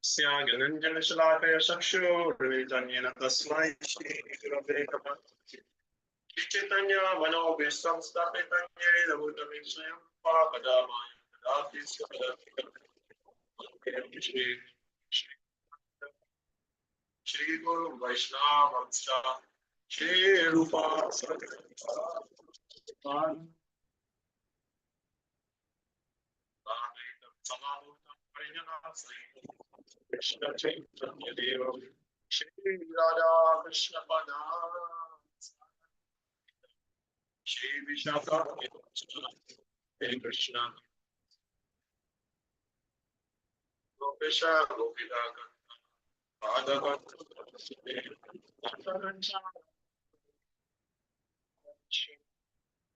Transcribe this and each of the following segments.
Syagananjanashalakaya Chakshurvijanyena Tasmai Shri Chaitanya Mano Visham Stapitanye Navutamisayam Papadamaya Dati Shri Guru Vaishnava Shri Rupa Krishna Chaitanya Deva Shri Radha Krishna Pada Shri Vishaka Hare Krishna Gopesha Gopidaka Adaka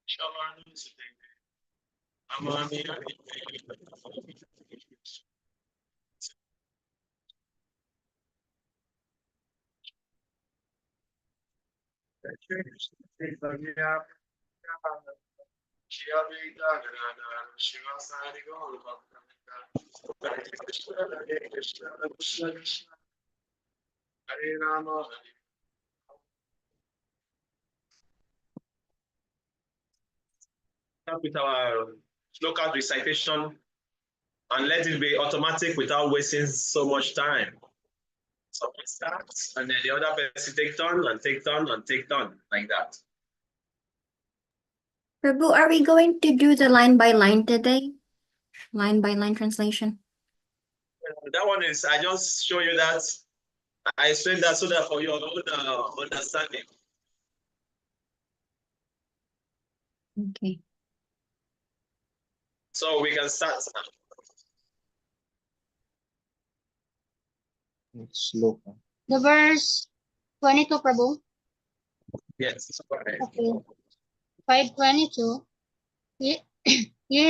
Shavani Sudhika Amani Shivasari Gaur Hare Krishna Krishna Krishna Hare Rama Hare with our local recitation and let it be automatic without wasting so much time. So we start, and then the other person take turn and take turn and take turn like that. Prabhu, are we going to do the line by line today? Line by line translation? That one is, I just show you that. I explain that so that for your own understanding. Okay. So we can start now. Sloka. The verse 22, Prabhu. Yes. Okay. 522. Ye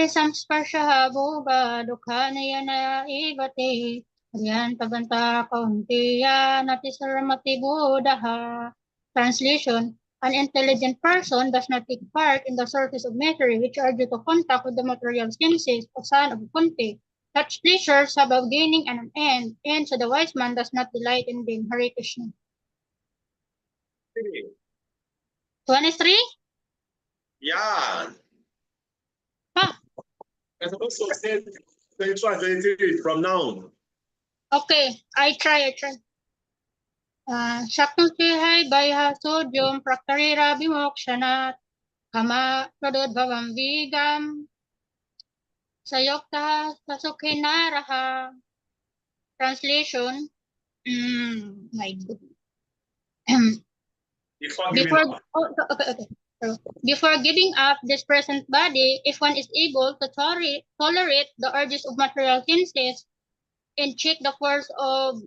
samsparshaha bhoga dukhanayana evate Ryan paganta kauntiya natisaramati buddha. Translation: an intelligent person does not take part in the sources of misery which are due to contact with the material senses, O son of Kunti. Such pleasures have a beginning and an end, and so the wise man does not delight in them. Hare Krishna. 23? Yeah. Huh. I supposed to say 22 and 23 from now. Okay, I try. Shaknuti hai bhaya sodyam praktarira vimokshanat kama pradodbhavam vigam sayokta sasukhina. Translation. My goodness. Before giving up this present body, if one is able to tolerate the urges of material senses and check the force of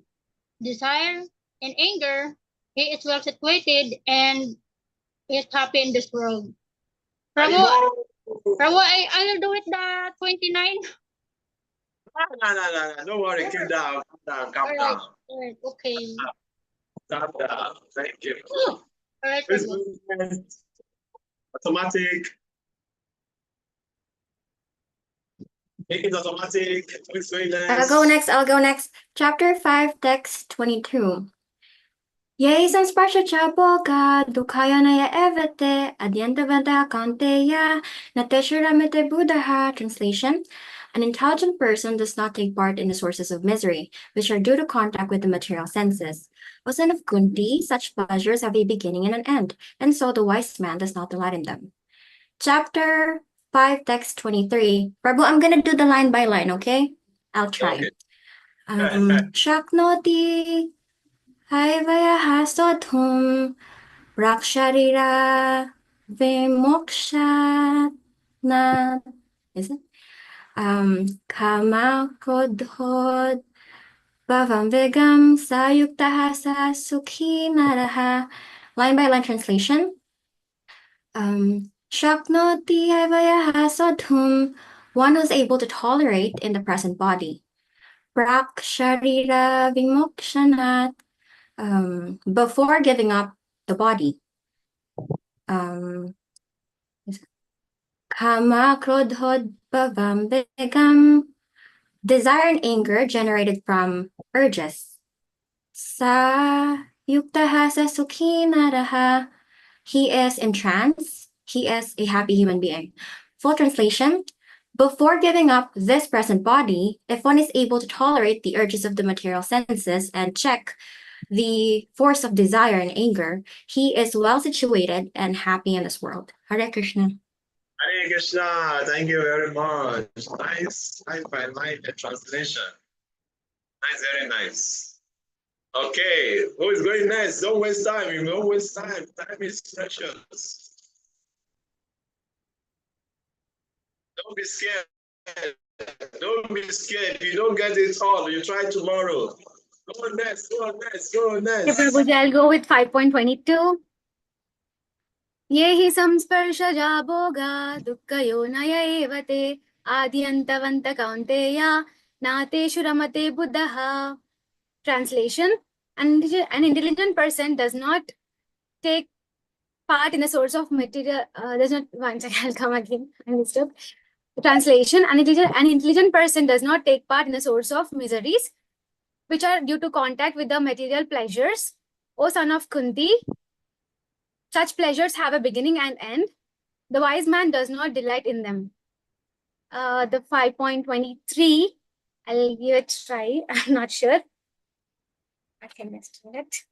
desire and anger, he is well situated and is happy in this world. Prabhu, I will do it the 29. No. Don't worry. Keep down. Calm down. All right. Okay. Calm down. Thank you. All right, Prabhu. Automatic. Make it automatic. I'll go next. Chapter 5, text 22. Ye samsparsha chaboga dukhayanaya evate adyantavanta kanteya nateshuramite buddha. Translation: an intelligent person does not take part in the sources of misery, which are due to contact with the material senses. O son of Kunti, such pleasures have a beginning and an end, and so the wise man does not delight in them. Chapter 5, text 23. Prabhu, I'm gonna do the line by line, okay? I'll try. Okay. Shaknoti Haivaya Sodhum Raksharira Vimoksha na is it? Kama Kodhod Bhavam Vegam Sayuktaha Sa Sukhi Naraha. Line by line translation. Shaknoti Haivaya Sodhum, one who is able to tolerate in the present body. Raksharira Vimokshanat, before giving up the body. Kama Krodhod Bhavam Vegam Desire and anger generated from urges. Sa yuktaha sa sukhi naraha. He is in trance. He is a happy human being. Full translation. Before giving up this present body, if one is able to tolerate the urges of the material senses and check the force of desire and anger, he is well situated and happy in this world. Hare Krishna. Hare Krishna, thank you very much. Nice, the translation. Nice, very nice. Okay, who is going next? Don't waste time. You don't waste time. Time is precious. Don't be scared. Don't be scared. If you don't get it all, you try tomorrow. Go next, go next, go next. Okay, Prabhuji, I'll go with 5.22. ये हि संस्पर्शजा भोगा दुःखयोनय एव ते आद्यन्तवन्त कौन्तेय नातेषु रमते बुद्धः. Translation: an intelligent person does not take part in the source of material. Does not. One second, I'll come again. I missed up. Translation: an intelligent person does not take part in the source of miseries, which are due to contact with the material pleasures. O son of Kunti, such pleasures have a beginning and end. The wise man does not delight in them. The 5.23, I'll give it a try. I'm not sure. I can understand it.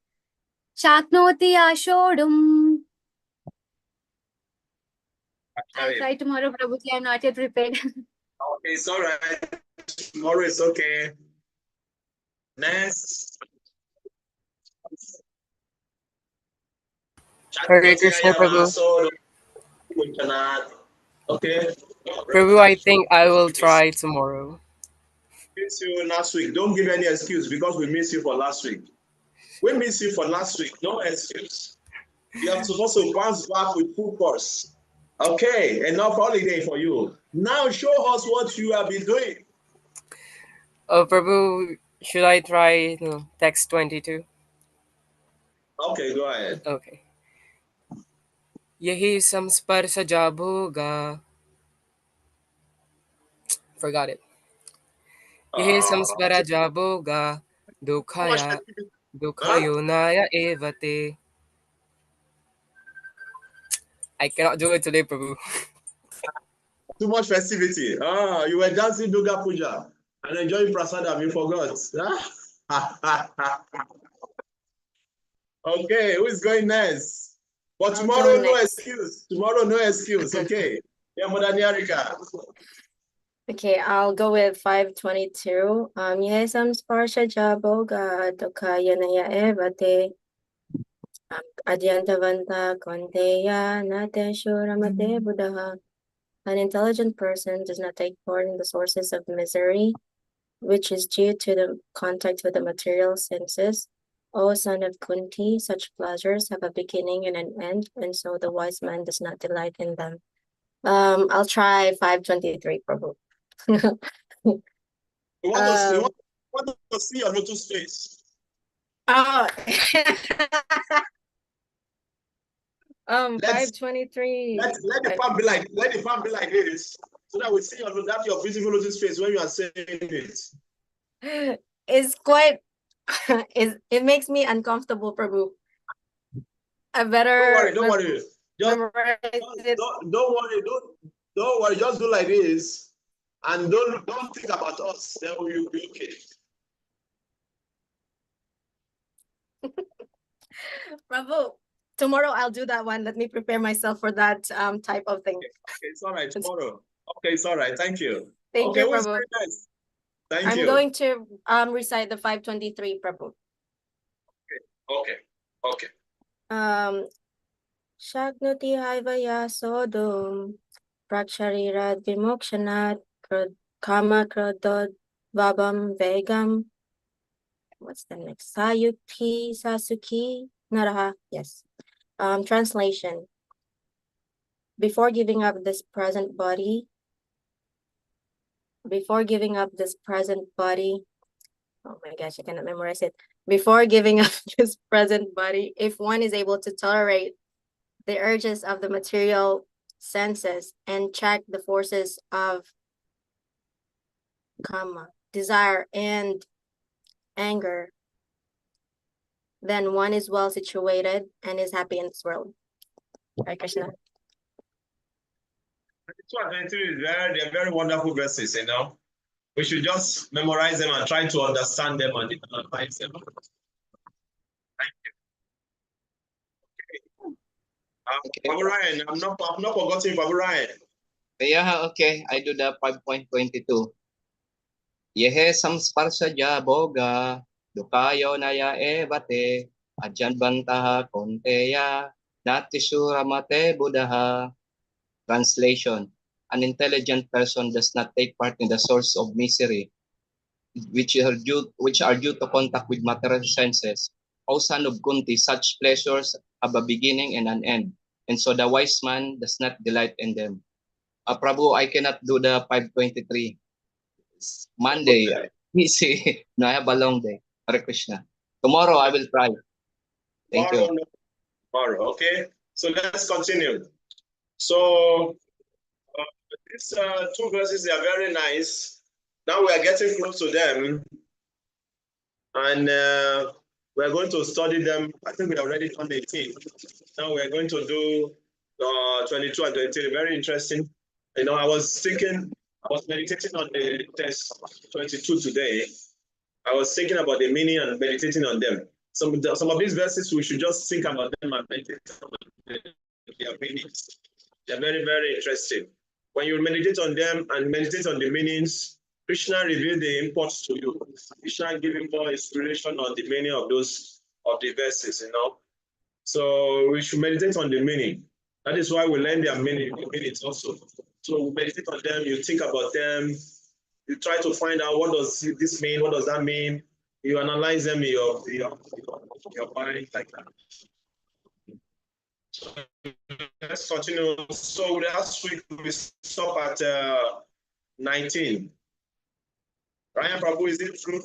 Shaknoti ashodum. I'll try tomorrow, Prabhuji. I'm not yet prepared. Okay, it's all right. Tomorrow is okay. Next. Hare Krishna, Prabhu. Okay. Prabhu, I think I will try tomorrow. Miss you last week. Don't give any excuse because we missed you for last week. We missed you for last week. No excuse. You have supposed to bounce back with full force. Okay, enough holiday for you. Now show us what you have been doing. Oh, Prabhu, should I try text 22? Okay, go ahead. Okay. Yahi samsparsaja bhoga. Forgot it. Yahi samsparsaja bhoga dukhayonaya evate. I cannot do it today, Prabhu. Too much festivity. You were dancing Durga Puja and enjoying prasadam. You forgot. Okay, who is going next? But tomorrow, no excuse. Tomorrow, no excuse. Okay. Yeah, Mother Nyarika. Okay, I'll go with 522. Yesam sparsha jaboga dukkhayanaya evate. Adyantavanta konteya nateshu ramate buddha. An intelligent person does not take part in the sources of misery, which is due to the contact with the material senses. O son of Kunti, such pleasures have a beginning and an end, and so the wise man does not delight in them. I'll try 523, Prabhu. You want to see your lotus face. Oh. Let's- 523. Let the palm be like this, so that we see your beautiful lotus face when you are saying it. It's quite it makes me uncomfortable, Prabhu. I better Don't worry. Just, memorize it. don't worry. Just do like this, and don't think about us. Then we'll be okay. Prabhu, tomorrow I'll do that one. Let me prepare myself for that type of thing. Okay, it's all right. Tomorrow. Okay, it's all right. Thank you. Thank you, Prabhu. Nice. Thank I'm you. going to recite the 523, Prabhu. Okay. Shaknuti haivaya sodum praksharirad vimokshanat kama krodod vabam vegam. What's the next? Sayukti sasuki naraha. Yes. Translation. Before giving up this present body, oh my gosh, I cannot memorize it. Before giving up this present body, if one is able to tolerate the urges of the material senses and check the forces of karma, desire, and anger, then one is well situated and is happy in this world. Hare Krishna. They're very wonderful verses, you know. We should just memorize them and try to understand them and analyze them. Thank you. Okay. Babu Ryan, I'm not forgetting Babu Ryan. Yeah, okay. I do the 5.22. Yehe samsparsaja boga, dukayo naya evate, ajan bantaha konteya, natisuramate buddhaha. Translation: an intelligent person does not take part in the source of misery, which are due to contact with material senses. O son of Kunti, such pleasures have a beginning and an end, and so the wise man does not delight in them. Prabhu, I cannot do the 523. Monday, easy. No, I have a long day. Hare Krishna. Tomorrow I will try. Thank you. Tomorrow, okay? So let's continue. So these two verses, they are very nice. Now we are getting close to them. And we're going to study them. I think we already done 18. Now we're going to do 22 and 23. Very interesting. You know, I was meditating on the text 22 today. I was thinking about the meaning and meditating on them. Some of these verses, we should just think about them and meditate on their meanings. They're very, very interesting. When you meditate on them and meditate on the meanings, Krishna revealed the imports to you. Krishna gave you more inspiration on the meaning of the verses, you know. So we should meditate on the meaning. That is why we learn their meanings also. So we meditate on them, you think about them, you try to find out what does this mean, what does that mean. You analyze them in your mind like that. So let's continue. So last week we stopped at 19. Ryan Prabhu, is it true?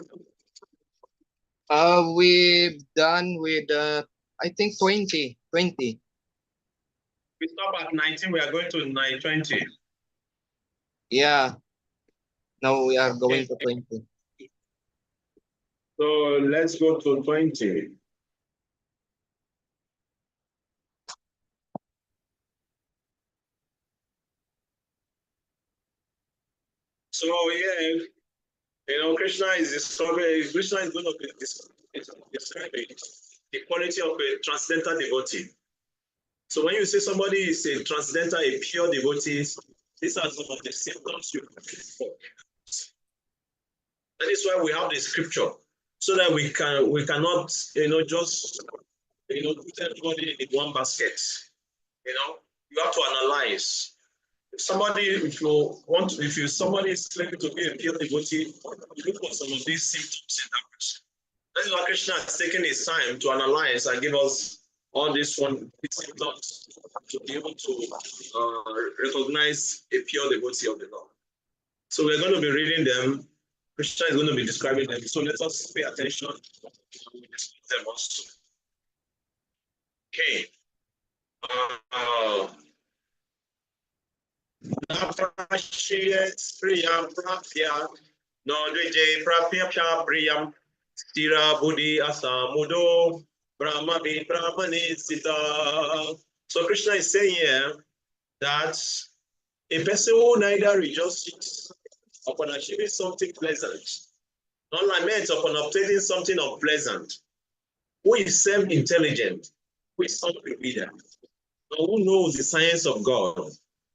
We've done with I think 20. We stop at 19, we are going to 20. Yeah. Now we are going to 20. So let's go to 20. So yeah, you know, Krishna is going to be describing the quality of a transcendental devotee. So when you say somebody is a transcendental, a pure devotee, these are some of the symptoms you look for. That is why we have the scripture, so that we cannot, you know, just, you know, put everybody in one basket. You know, you have to analyze. If somebody is claiming to be a pure devotee, you look for some of these symptoms in that person. That is why Krishna has taken his time to analyze and give us all these symptoms to be able to recognize a pure devotee of the Lord. So we're going to be reading them. Krishna is going to be describing them. So let us pay attention and we discuss them also. Okay. Priyam prapya, no dvije prapya priyam, stira buddhi asamudo, brahmani brahmani sita. So Krishna is saying here that a person who neither rejoices upon achieving something pleasant, nor laments upon obtaining something unpleasant, who is self-intelligent, who is unprepared, and who knows the science of God,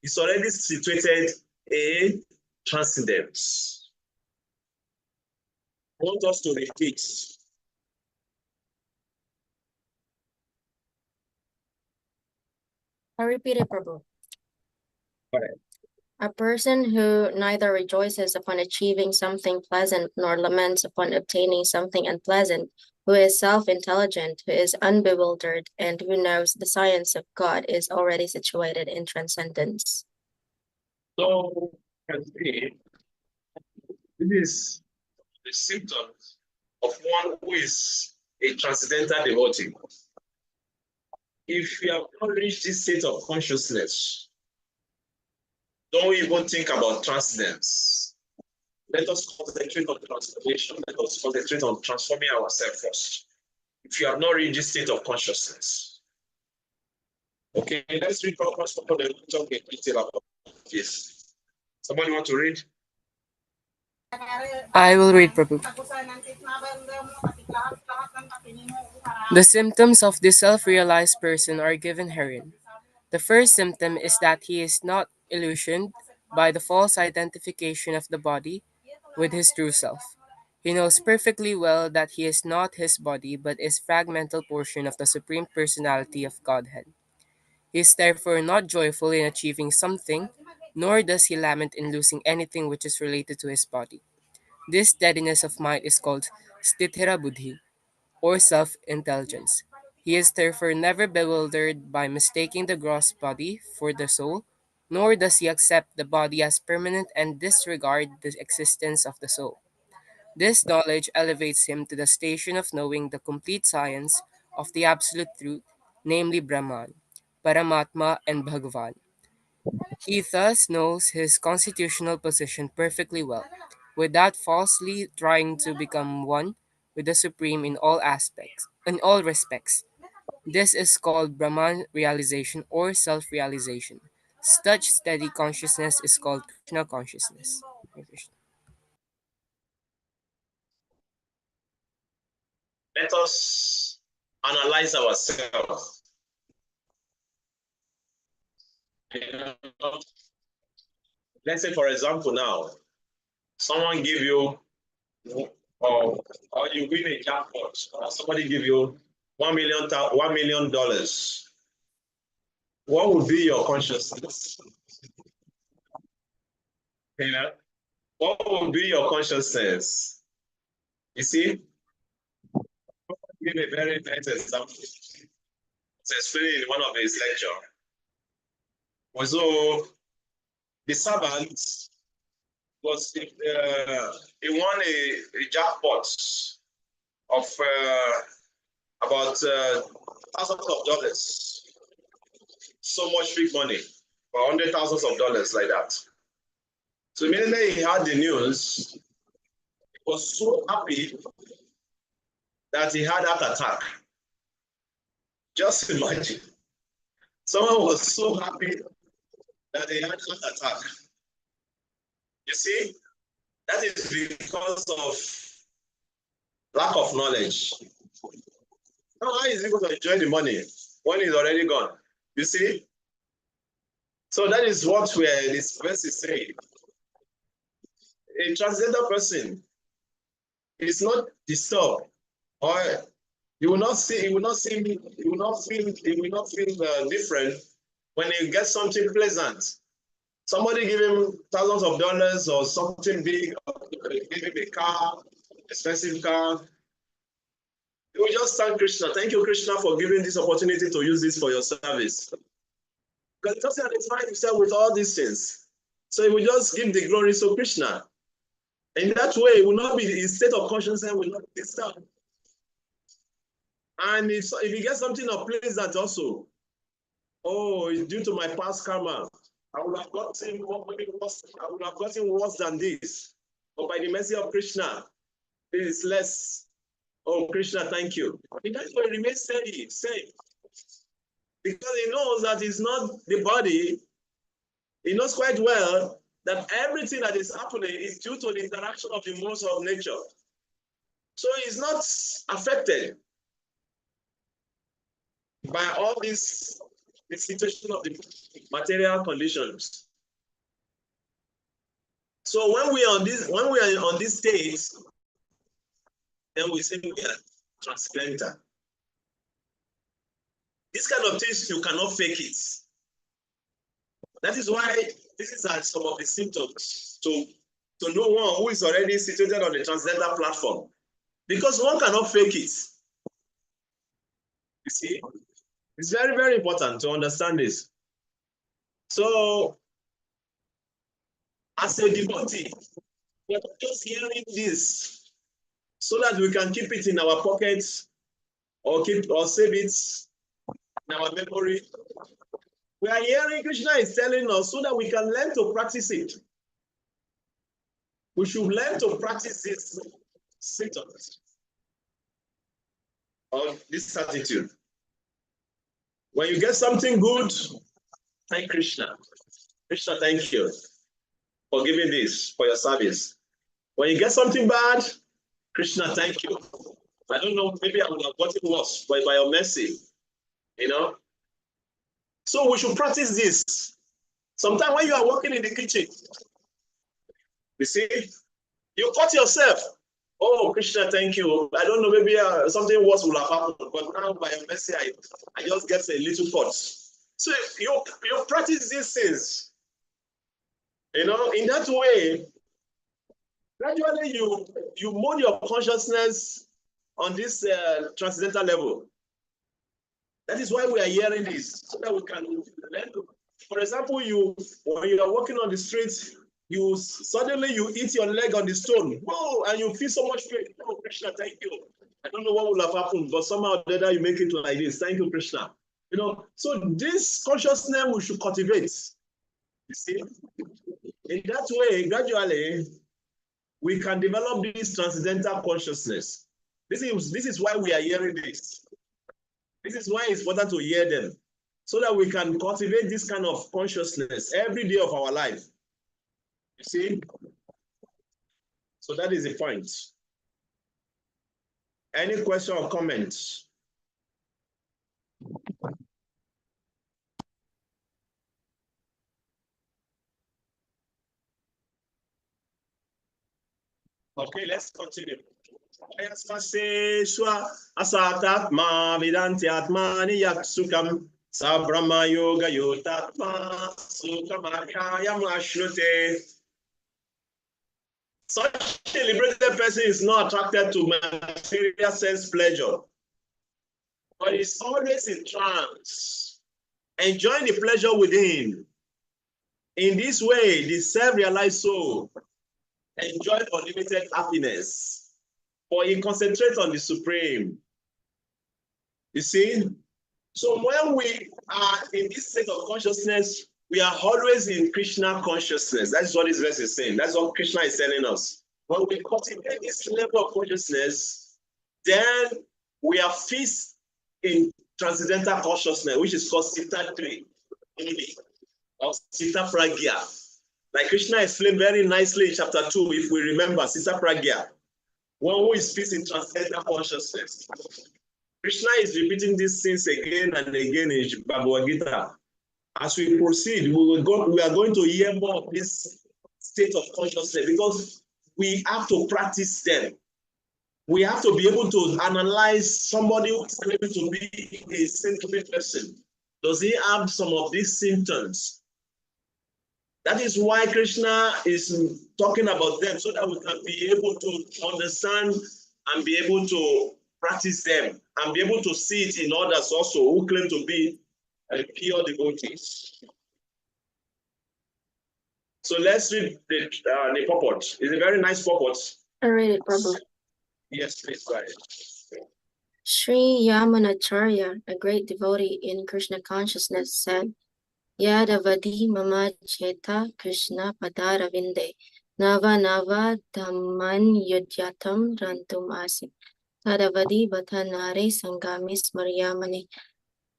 is already situated in transcendence. I want us to repeat. I repeat it, Prabhu. Correct. A person who neither rejoices upon achieving something pleasant nor laments upon obtaining something unpleasant, who is self-intelligent, who is unbewildered, and who knows the science of God, is already situated in transcendence. So, as we see, this is the symptoms of one who is a transcendental devotee. If you have not reached this state of consciousness, don't even think about transcendence. Let us concentrate on transformation. Let us concentrate on transforming ourselves first. If you have not reached this state of consciousness. Okay, let's read Prabhupada's talk in detail about this. Somebody want to read? I will read, Prabhu. The symptoms of the self-realized person are given herein. The first symptom is that he is not illusioned by the false identification of the body with his true self. He knows perfectly well that he is not his body but is fragmental portion of the Supreme Personality of Godhead. He is therefore not joyful in achieving something, nor does he lament in losing anything which is related to his body. This steadiness of mind is called sthira buddhi, or self-intelligence. He is therefore never bewildered by mistaking the gross body for the soul, nor does he accept the body as permanent and disregard the existence of the soul. This knowledge elevates him to the station of knowing the complete science of the absolute truth, namely Brahman, Paramatma, and Bhagavan. He thus knows his constitutional position perfectly well, without falsely trying to become one with the Supreme in all respects. This is called Brahman realization or self-realization. Such steady consciousness is called Krishna consciousness. Hare Krishna. Let us analyze ourselves. Let's say, for example, now, someone give you, or you win a jackpot, or somebody give you $1 million. What would be your consciousness? You know, what would be your consciousness? You see, give a very nice example. It's explained in one of his lecture. So the servant was he won a jackpot of about thousands of dollars. So much big money, for hundred thousands of dollars like that. So immediately he had the news, he was so happy that he had that attack. Just imagine. Someone was so happy that they had that attack. You see, that is because of lack of knowledge. Now, how is he going to enjoy the money when it's already gone? You see? So that is what this verse is saying. A transgender person is not disturbed, or you will not see, you will not see, you will not feel different when you get something pleasant. Somebody give him thousands of dollars or something big, or give him a car, expensive car. You will just thank Krishna. Thank you, Krishna, for giving this opportunity to use this for your service. Because it doesn't identify himself with all these things. So he will just give the glory to Krishna. In that way, it will not be his state of consciousness will not be disturbed. And if he gets something of pleasant also, oh, it's due to my past karma. I would have gotten worse than this. But by the mercy of Krishna, it is less. Oh, Krishna, thank you. In that way, remain steady, safe. Because he knows that it's not the body. He knows quite well that everything that is happening is due to the interaction of the modes of nature. So he's not affected by all the situation of the material conditions. So when we are on this state, then we say we are transcendental. This kind of things you cannot fake it. That is why these are some of the symptoms to know one who is already situated on the transcendental platform. Because one cannot fake it. You see? It's very, very important to understand this. So, as a devotee, we are just hearing this so that we can keep it in our pockets or save it in our memory. We are hearing Krishna is telling us so that we can learn to practice it. We should learn to practice these symptoms of this attitude. When you get something good, thank Krishna. Krishna, thank you for giving this, for your service. When you get something bad, Krishna, thank you. I don't know, maybe I would have gotten worse, but by your mercy, you know. So we should practice this. Sometimes when you are working in the kitchen, you see, you cut yourself. Oh, Krishna, thank you. I don't know, maybe something worse will have happened, but now by your mercy, I just get a little cut. So you practice these things. You know, in that way, gradually you mold your consciousness on this transcendental level. That is why we are hearing this, so that we can learn. For example, when you are walking on the street, you suddenly hit your leg on the stone. Whoa, and you feel so much pain. Oh, Krishna, thank you. I don't know what will have happened, but somehow or the other you make it like this. Thank you, Krishna. You know, so this consciousness we should cultivate. You see, in that way, gradually, we can develop this transcendental consciousness. This is why we are hearing this. This is why it's important to hear them, so that we can cultivate this kind of consciousness every day of our life. You see? So that is the point. Any question or comments? Okay, let's continue. Asatatma vidanti atmani yaksukam sabrahma yoga yotatma sukamakayam ashrute. Such a liberated person is not attracted to material sense pleasure, but is always in trance, enjoying the pleasure within. In this way, the self-realized soul enjoys unlimited happiness, for he concentrates on the Supreme. You see? So when we are in this state of consciousness, we are always in Krishna consciousness. That's what this verse is saying. That's what Krishna is telling us. When we cultivate this level of consciousness, then we are fixed in transcendental consciousness, which is called Sita 3, or Sita Pragya. Like Krishna explained very nicely in chapter 2, if we remember, Sita Pragya, one who is fixed in transcendental consciousness. Krishna is repeating these things again and again in Bhagavad Gita. As we proceed, we are going to hear more of this state of consciousness, because we have to practice them. We have to be able to analyze somebody who is claiming to be a saintly person. Does he have some of these symptoms? That is why Krishna is talking about them, so that we can be able to understand and be able to practice them and be able to see it in others also who claim to be pure devotees. So let's read the purport. It's a very nice purport. I read it, Prabhu. Yes, please go ahead. Sri Yamunacharya, a great devotee in Krishna consciousness, said, Yadavadi mama cheta Krishna padaravinde nava nava dhamman yudyatam rantum asi tadavadi bhatanare sangami smaryamani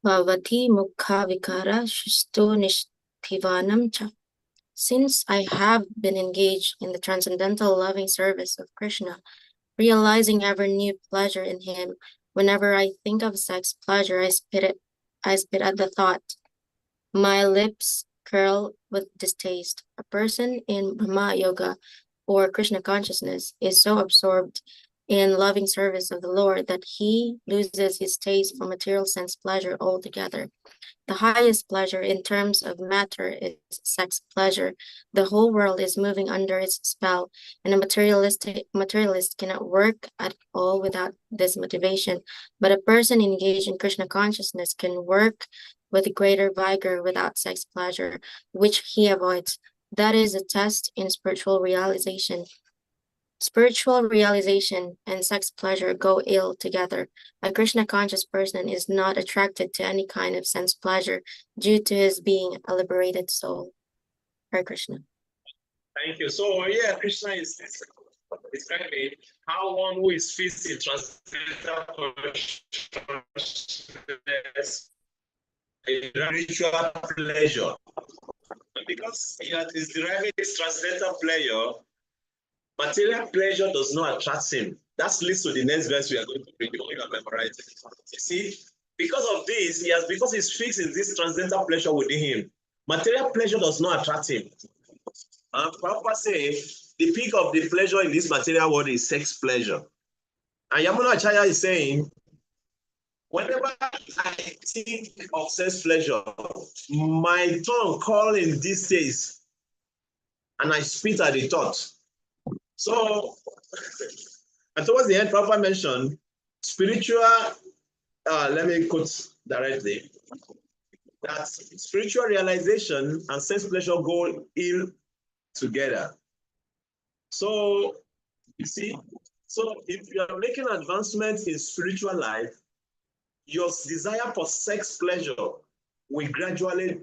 bhavati mukha vikara shisto nishtivanam cha. Since I have been engaged in the transcendental loving service of Krishna, realizing ever new pleasure in him, whenever I think of sex pleasure, I spit at the thought. My lips curl with distaste. A person in Brahma Yoga or Krishna consciousness is so absorbed in loving service of the Lord that he loses his taste for material sense pleasure altogether. The highest pleasure in terms of matter is sex pleasure. The whole world is moving under its spell, and a materialist cannot work at all without this motivation. But a person engaged in Krishna consciousness can work with greater vigor without sex pleasure, which he avoids. That is a test in spiritual realization. Spiritual realization and sex pleasure go ill together. A Krishna conscious person is not attracted to any kind of sense pleasure due to his being a liberated soul. Hare Krishna. Thank you. So yeah, Krishna is describing how one who is facing transcendental consciousness a spiritual pleasure. And because he is deriving this transcendental pleasure, material pleasure does not attract him. That leads to the next verse we are going to read. You are memorizing. You see, because of this, because he's fixed in this transcendental pleasure within him, material pleasure does not attract him. And Prabhupada say the peak of the pleasure in this material world is sex pleasure. And Yamuna Acharya is saying, whenever I think of sex pleasure, my tongue calling these days, and I spit at the thought. So, and towards the end, Prabhupada mentioned spiritual, let me quote directly, that spiritual realization and sex pleasure go ill together. So, you see, so if you are making advancements in spiritual life, your desire for sex pleasure will gradually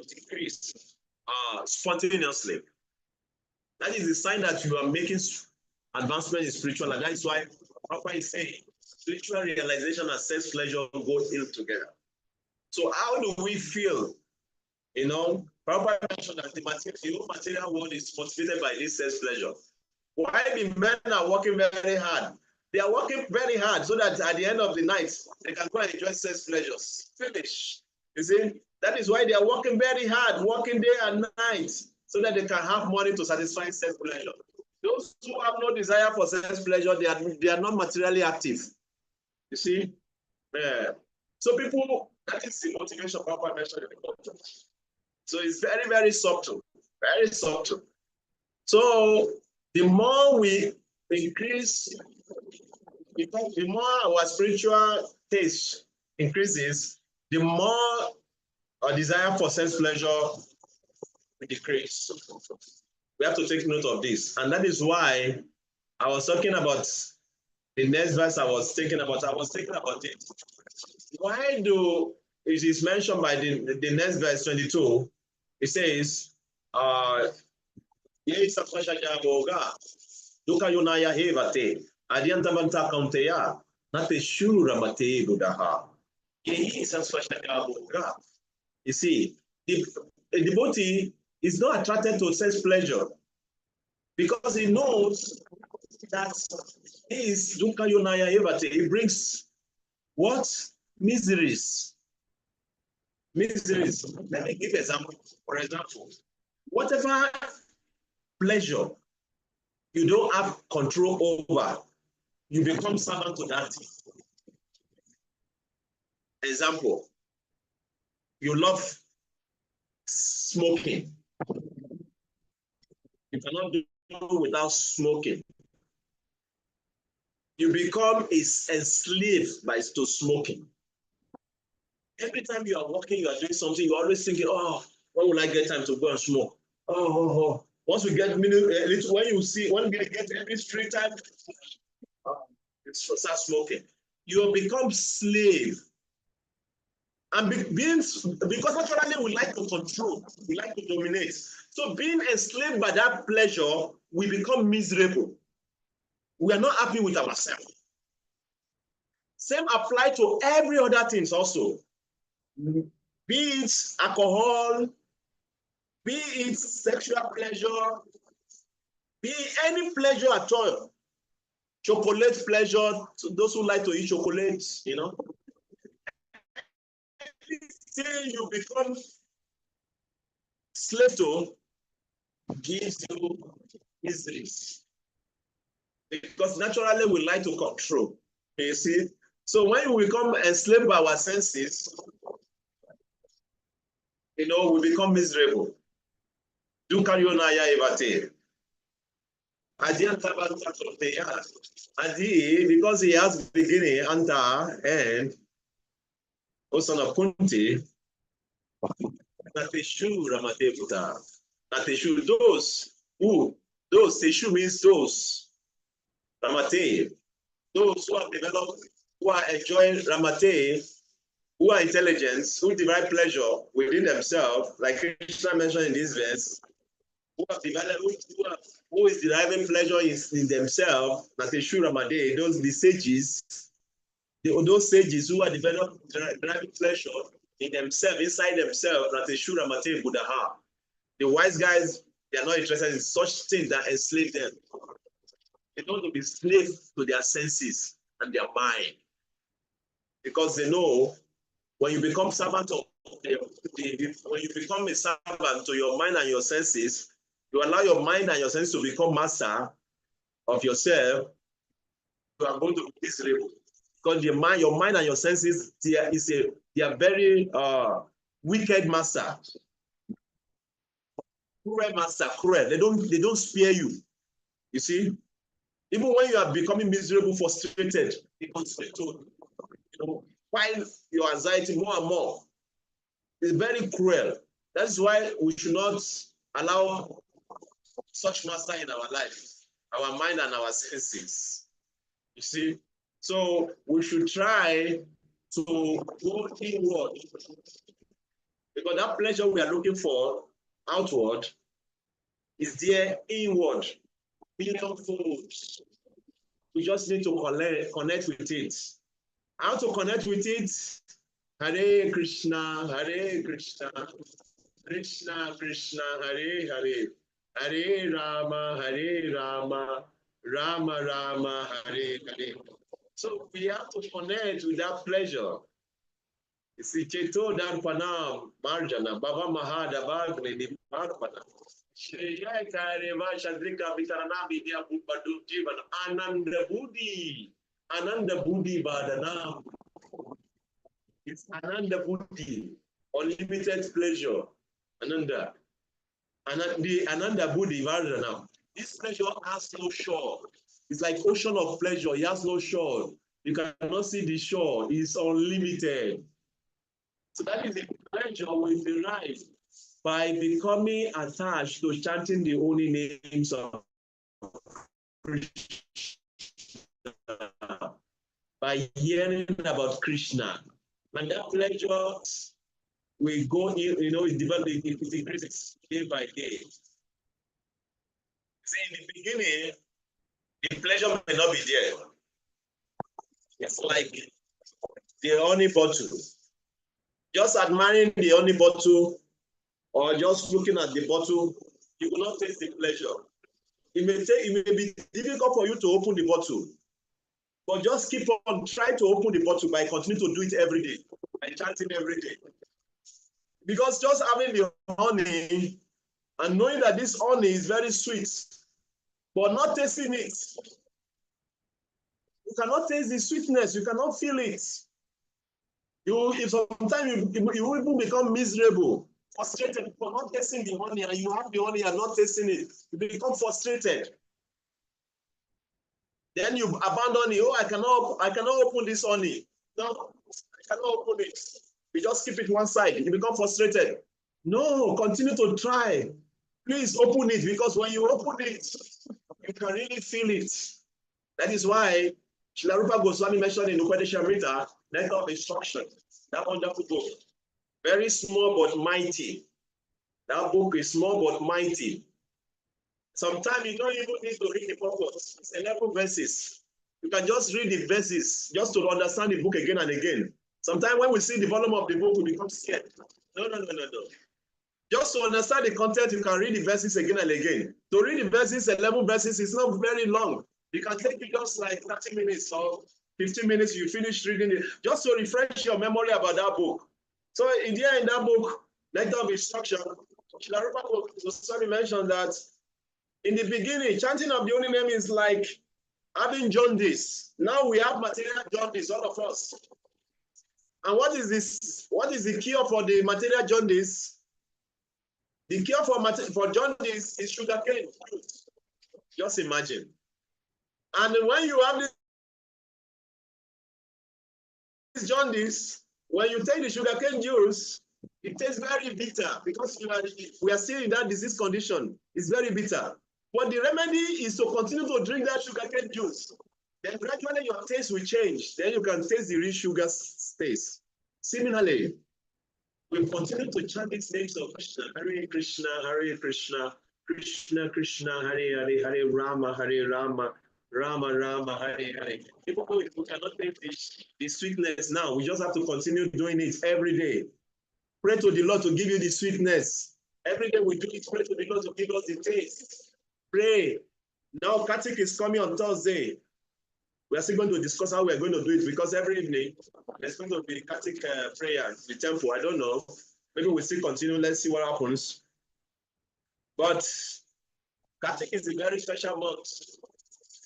decrease spontaneously. That is the sign that you are making advancement in spiritual life. That is why Papa is saying spiritual realization and sex pleasure go ill together. So how do we feel? You know, Papa mentioned that the material world is motivated by this sex pleasure. Why the men are working very hard? They are working very hard so that at the end of the night, they can go and enjoy sex pleasures. Finish. You see, that is why they are working very hard, working day and night, so that they can have money to satisfy sex pleasure. Those who have no desire for sex pleasure, they are not materially active. You see? Yeah. So people, that is the motivation Papa mentioned in the culture. So it's very, very subtle. Very subtle. So the more we increase, the more our spiritual taste increases, the more our desire for sex pleasure will decrease. We have to take note of this. And that is why I was talking about the next verse I was thinking about it. Why do it is mentioned by the next verse 22? It says, Duka yunaya hevate, adianta banta kaunteya, nate shura mate budaha. You see, a devotee is not attracted to sex pleasure because he knows that his Duka yunaya hevate, it brings what? Miseries. Miseries. Let me give an example. For example, whatever pleasure you don't have control over, you become servant to that thing. Example, you love smoking. You cannot do without smoking. You become enslaved to smoking. Every time you are working, you are doing something, you're always thinking, oh, when will I get time to go and smoke? Oh. Once we get when you get every free time, start smoking. You become slave. And because naturally we like to control, we like to dominate. So being enslaved by that pleasure, we become miserable. We are not happy with ourselves. Same apply to every other things also. Be it alcohol, be it sexual pleasure, be it any pleasure at all. Chocolate pleasure, to those who like to eat chocolate, you know. Everything you become slave to gives you miseries. Because naturally we like to control. You see? So when we become enslaved by our senses, you know, we become miserable. Do karyonaya evate. And because he has beginning, anta, and also punti, nateshu ramate puta. Nateshu, those teshu means those. Ramate, those who have developed, who are enjoying ramate, who are intelligent, who derive pleasure within themselves, like Krishna mentioned in this verse, who is deriving pleasure in themselves, those the sages, those sages who are deriving pleasure in themselves, inside themselves, the wise guys, they are not interested in such things that enslave them. They don't want to be slaves to their senses and their mind. Because they know when you become servant of when you become a servant to your mind and your senses, you allow your mind and your senses to become master of yourself, you are going to be miserable. Because your mind and your senses, they are very wicked master. Cruel master, cruel. They don't spare you. You see? Even when you are becoming miserable, frustrated, they continue to pile your anxiety more and more. It's very cruel. That's why we should not allow such master in our life, our mind and our senses. You see? So we should try to go inward. Because that pleasure we are looking for outward is there inward, millionfold. We just need to connect with it. How to connect with it? Hare Krishna, Krishna Krishna, Hare Hare, Hare Rama, Rama Rama, Hare Hare. So we have to connect with that pleasure. You see, Cheto Darpanam, Marjana, Baba Mahada Bagni, Marpana. Shreya Kareva Shadrika Vitarana Vidya Bupadu Jivan, Ananda Buddhi Badanam. It's Ananda Buddhi, unlimited pleasure. Ananda. The Ananda Buddhi Vardhanam. This pleasure has no shore. It's like ocean of pleasure. It has no shore. You cannot see the shore. It's unlimited. So that is the pleasure we derive by becoming attached to chanting the holy names of Krishna, by hearing about Krishna. And that pleasure will go in, it increases day by day. See, in the beginning, the pleasure may not be there. It's like the honey bottle. Just admiring the honey bottle or just looking at the bottle, you will not taste the pleasure. It may be difficult for you to open the bottle, but just keep on trying to open the bottle by continuing to do it every day, by chanting every day. Because just having the honey and knowing that this honey is very sweet, but not tasting it, you cannot taste the sweetness, you cannot feel it. If sometimes you even become miserable, frustrated for not tasting the honey, and you have the honey and not tasting it, you become frustrated. Then you abandon it. Oh, I cannot open this honey. No, I cannot open it. You just keep it one side. You become frustrated. No, continue to try. Please open it, because when you open it, you can really feel it. That is why Srila Rupa Goswami mentioned in Upadeshamrita, letter of instruction, that wonderful book. Very small but mighty. That book is small but mighty. Sometimes you don't even need to read the purpose. It's 11 verses. You can just read the verses just to understand the book again and again. Sometimes when we see the volume of the book, we become scared. No. Just to understand the content, you can read the verses again and again. To read the verses, 11 verses, is not very long. You can take it just like 30 minutes or 15 minutes, you finish reading it, just to refresh your memory about that book. So in the end, in that book, letter of instruction, Srila Rupa Goswami mentioned that in the beginning, chanting of the holy name is like having jaundice. Now we have material jaundice, all of us. And what is this? What is the cure for the material jaundice? The cure for jaundice is sugarcane juice. Just imagine. And when you have this jaundice, when you take the sugarcane juice, it tastes very bitter because we are still in that disease condition. It's very bitter. But the remedy is to continue to drink that sugarcane juice. Then gradually your taste will change. Then you can taste the real sugar taste. Similarly, we continue to chant these names of Krishna, Hare Krishna, Hare Krishna, Krishna Krishna, Hare Hare, Hare Rama, Hare Rama, Rama Rama, Hare Hare. People, we cannot take the sweetness now. We just have to continue doing it every day. Pray to the Lord to give you the sweetness. Every day we do it, pray to the Lord to give us the taste. Pray. Now, Kartik is coming on Thursday. We are still going to discuss how we are going to do it because every evening there's going to be Kartik prayer in the temple. I don't know. Maybe we'll still continue. Let's see what happens. But Kartik is a very special month.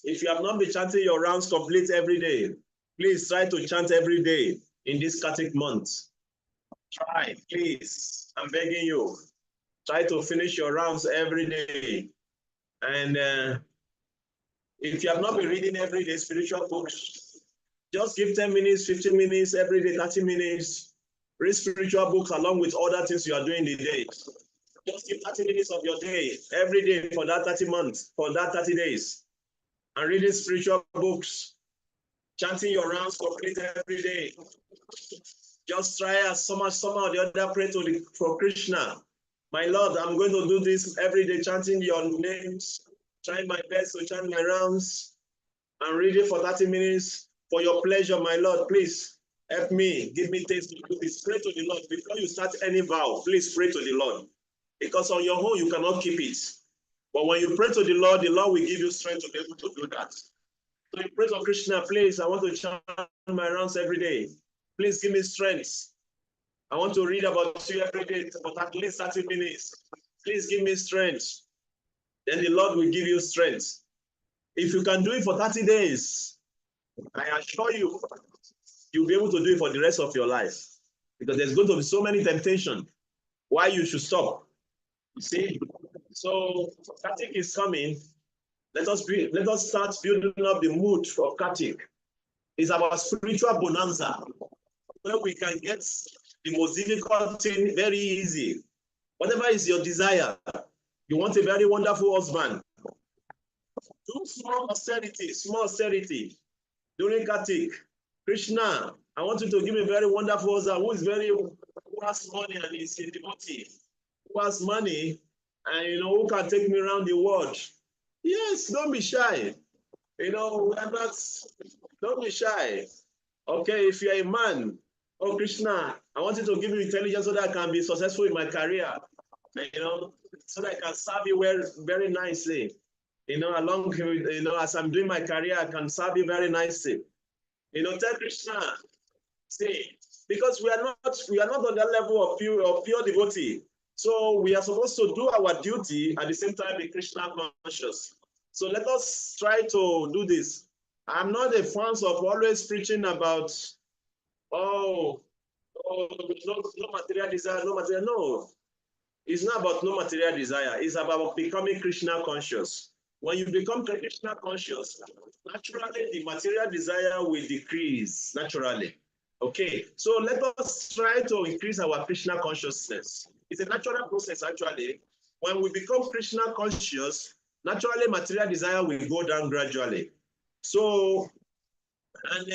If you have not been chanting your rounds complete every day, please try to chant every day in this Kartik month. Try, please. I'm begging you. Try to finish your rounds every day. And if you have not been reading every day spiritual books, just give 10 minutes, 15 minutes, every day, 30 minutes. Read spiritual books along with other things you are doing in the day. Just give 30 minutes of your day, every day for that 30 months, for that 30 days. And reading spiritual books, chanting your rounds complete every day. Just try as somehow or the other pray for Krishna. My Lord, I'm going to do this every day, chanting your names, trying my best to chant my rounds, and reading for 30 minutes for your pleasure, my Lord. Please help me, give me taste to do this. Pray to the Lord. Before you start any vow, please pray to the Lord. Because on your own, you cannot keep it. But when you pray to the Lord will give you strength to be able to do that. So you pray to Krishna, please, I want to chant my rounds every day. Please give me strength. I want to read about you every day for at least 30 minutes. Please give me strength. Then the Lord will give you strength. If you can do it for 30 days, I assure you, you'll be able to do it for the rest of your life. Because there's going to be so many temptations. Why you should stop. You see? So Kartik is coming. Let us start building up the mood for Kartik. It's about spiritual bonanza, where we can get the most difficult thing very easy. Whatever is your desire, you want a very wonderful husband. Do small austerity during Kartik. Krishna, I want you to give me a very wonderful husband who has money and is a devotee, who has money and who can take me around the world. Yes, don't be shy. Don't be shy. Okay, if you're a man, oh Krishna, I want you to give me intelligence so that I can be successful in my career. So that I can serve you very nicely. Along with, as I'm doing my career, I can serve you very nicely. Tell Krishna, see, because we are not on that level of pure devotee. So we are supposed to do our duty at the same time be Krishna conscious. So let us try to do this. I'm not a fan of always preaching about, no material desire, no material. No, it's not about no material desire. It's about becoming Krishna conscious. When you become Krishna conscious, naturally the material desire will decrease naturally. Okay, so let us try to increase our Krishna consciousness. It's a natural process actually. When we become Krishna conscious, naturally material desire will go down gradually. So, and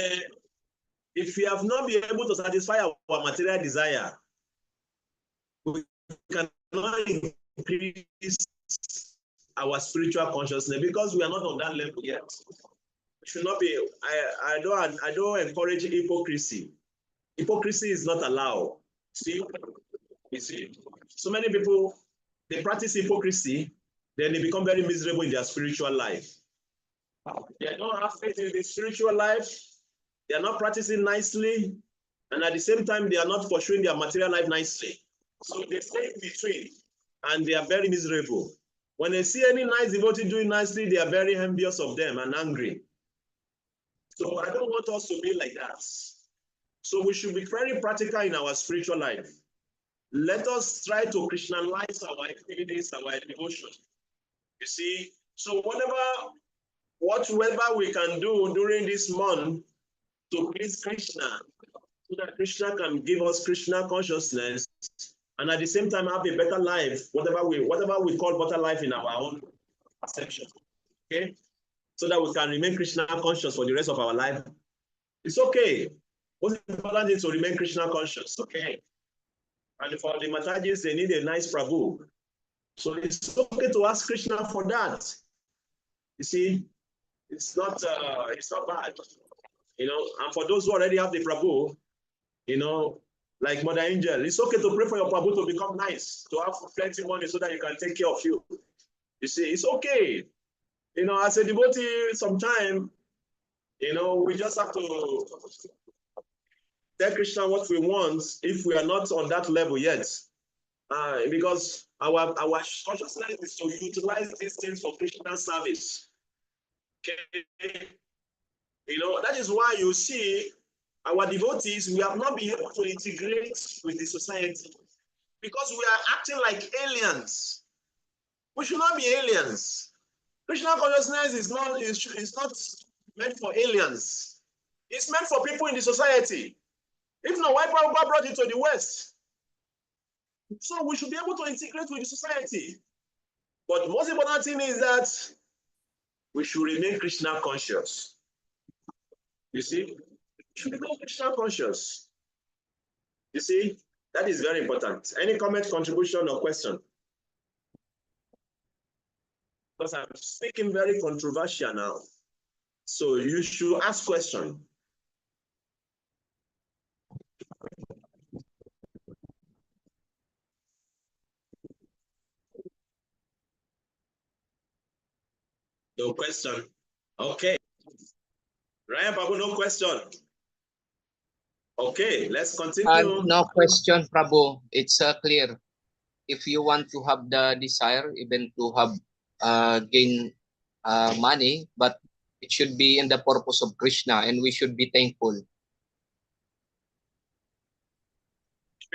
if we have not been able to satisfy our material desire, we cannot increase our spiritual consciousness because we are not on that level yet. It should not be. I don't encourage hypocrisy. Hypocrisy is not allowed. See, you see, so many people they practice hypocrisy, then they become very miserable in their spiritual life. They don't have faith in the spiritual life. They are not practicing nicely, and at the same time, they are not pursuing their material life nicely. So they stay in between, and they are very miserable. When they see any nice devotee doing nicely, they are very envious of them and angry. So I don't want us to be like that. So we should be very practical in our spiritual life. Let us try to Christianize our activities, our devotion. You see, so whatever we can do during this month to please Krishna, so that Krishna can give us Krishna consciousness, and at the same time have a better life, whatever we call better life in our own perception. Okay, so that we can remain Krishna conscious for the rest of our life. It's okay. What's important is to remain Krishna conscious. Okay. And for the Matajis, they need a nice Prabhu. So it's okay to ask Krishna for that. You see, it's not bad. You know, and for those who already have the Prabhu, you know, like Mother Angel, it's okay to pray for your Prabhu to become nice, to have plenty of money so that he can take care of you. You see, it's okay. You know, as a devotee, sometime, you know, we just have to tell Krishna what we want if we are not on that level yet. Because our consciousness is to utilize these things for Krishna service. Okay? You know, that is why you see our devotees, we have not been able to integrate with the society because we are acting like aliens. We should not be aliens. Krishna consciousness is not meant for aliens. It's meant for people in the society. If not, why Prabhupada brought it to the West? So we should be able to integrate with the society. But the most important thing is that we should remain Krishna conscious. You see? We should remain Krishna conscious. You see? That is very important. Any comment, contribution, or question? Because I'm speaking very controversial now. So you should ask questions. No question. Okay. Ryan Babu, no question. Okay, let's continue. No question, Prabhu. It's clear. If you want to have the desire, even to have gain money, but it should be in the purpose of Krishna, and we should be thankful.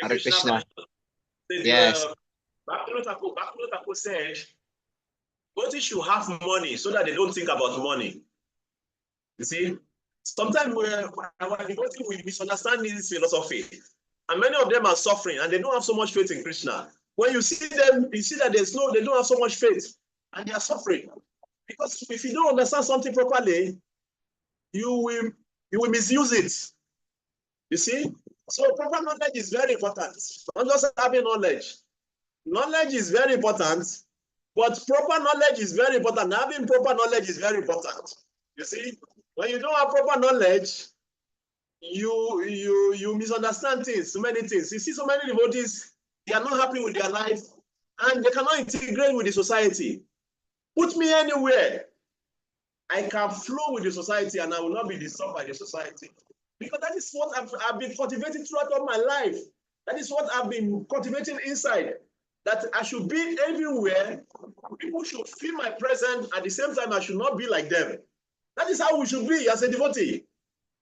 Hare Krishna. Yes. Bhakti said, but you should have money so that they don't think about money. You see, sometimes our devotees will misunderstand this philosophy, and many of them are suffering, and they don't have so much faith in Krishna. When you see them, you see that they don't have so much faith, and they are suffering. Because if you don't understand something properly, you will misuse it. You see? So proper knowledge is very important. Not just having knowledge. Knowledge is very important, but proper knowledge is very important. Having proper knowledge is very important. You see? When you don't have proper knowledge, you misunderstand things, so many things. You see so many devotees, they are not happy with their life, and they cannot integrate with the society. Put me anywhere, I can flow with the society, and I will not be disturbed by the society. Because that is what I've been cultivating throughout all my life. That is what I've been cultivating inside. That I should be everywhere. People should feel my presence. At the same time, I should not be like them. That is how we should be as a devotee.